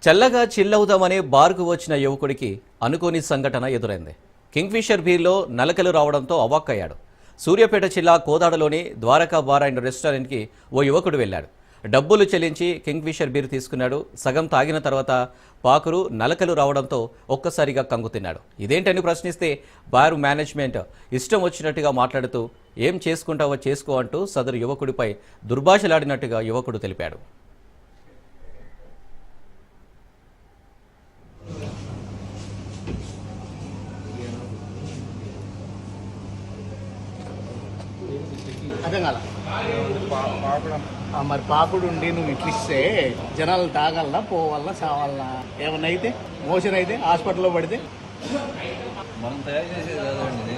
చల్లగా చిల్లవుదామనే బార్కు వచ్చిన యువకుడికి అనుకోని సంఘటన ఎదురైంది. కింగ్ఫిషర్ బీర్లో నలకలు రావడంతో అవాక్కయ్యాడు. సూర్యాపేట జిల్లా కోదాడలోని ద్వారకా బార్ అండ్ రెస్టారెంట్కి ఓ యువకుడు వెళ్లాడు. డబ్బులు చెల్లించి కింగ్ఫిషర్ బీర్ తీసుకున్నాడు. సగం తాగిన తర్వాత పాకురు నలకలు రావడంతో ఒక్కసారిగా కంగుతిన్నాడు. ఇదేంటని ప్రశ్నిస్తే బార్ మేనేజ్మెంట్ ఇష్టం వచ్చినట్టుగా మాట్లాడుతూ ఏం చేసుకుంటావో చేసుకో అంటూ సదరు యువకుడిపై దుర్భాషలాడినట్టుగా యువకుడు తెలిపాడు. అర్థం కాల మరి పాకుడు ఉండి నువ్వు ఇట్లిస్తే జనాలు తాగలనా పోవాలనా సావాలనా? ఏమన్నా అయితే మోషన్ అయితే హాస్పిటల్లో పడితే మనం తయారు చేసేది